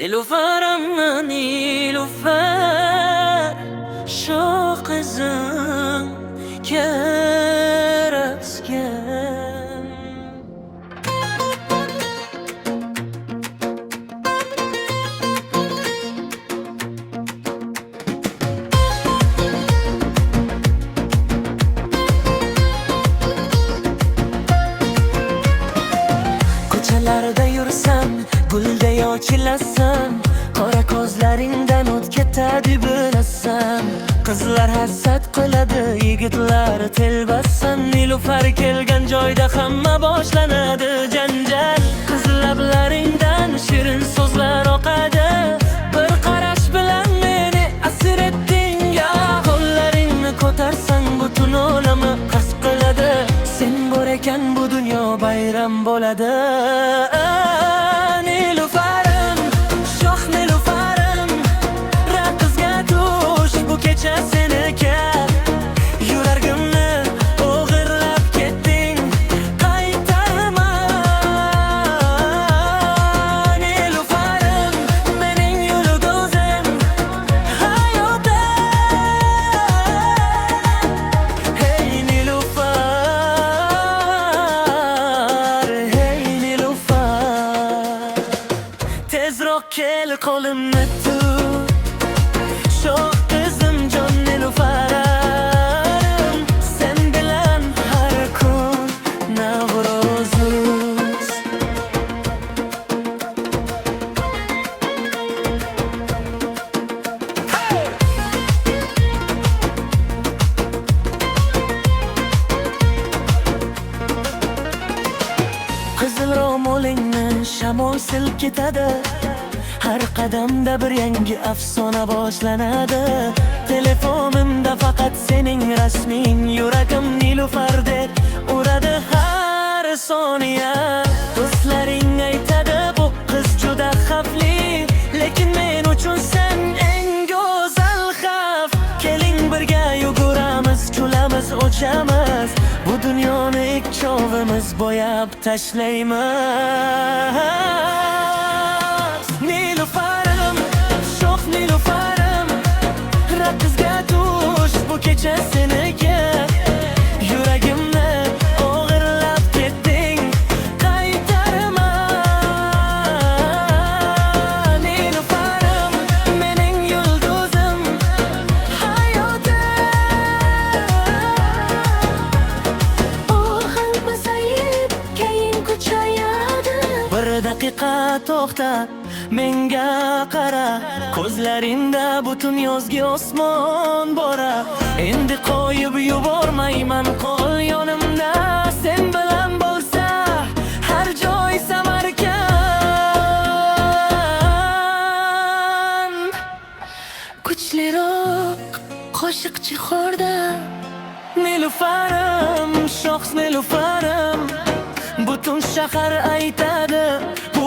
Nilufarimmi nilufar, shu qizim yaratgan. Ko'chalarda yursam, gulday ochilasan, qora ko'zlaringdan o't ketadi bilasan. Qizlar hasad qiladi, yigitlar telbasan. Nilufar kelgan joyda hamma boshlanadi janjal. Qiz lablaringdan shirin so'zlar oqadi, bir qarash bilan meni asir etding ya. Qo'llaringni ko'tarsang butun olamni qasd qiladi. Sen bor ekan bu dunyo bayram bo'ladi. Nilufarim, shoh nilufarim, raqsga tush bu kecha seniki. Yuragimni o'g'irlab ketding, qaytarma. Nilufarim, mening yulduzim hayotim. Hey nilufar, hey nilufar, tezroq kel qo'limni tut. Shoh qizim jon nilufarim, sen bilan har kun Navro'z. Qizil ro'molingni shamol silkitadi, har qadamda bir yangi afsona boshlanadi. Telefonimda faqat sening rasming, yuragim nilufardek uradi har soniya. Do'stlaring aytadi bu qiz juda xavfli, lekin men uchun sen eng go'zal xavf. Keling birga yuguramiz, kulamiz, o'chamiz, bu dunyoni ikkovimiz bo'yab tashlaymiz. Nilufarim, shoh nilufarim, raqsga tush bu kecha seniki. Yuragimni o'g'irlab ketding, qaytarma. Nilufarim, mening yulduzim hayotim. O'g'il pasayib, keyin kuchayadi. Bir daqiqa to'xta, menga qara, ko'zlaringda butun yozgi osmon bora. Endi qo'yib yubormayman qo'l yonimda, sen bilan bo'lsa har joy Samarqand. Kuchliroq qo'shiqchi xorda, Nilufarim, shoh nilufarim, butun shahar aytadi bu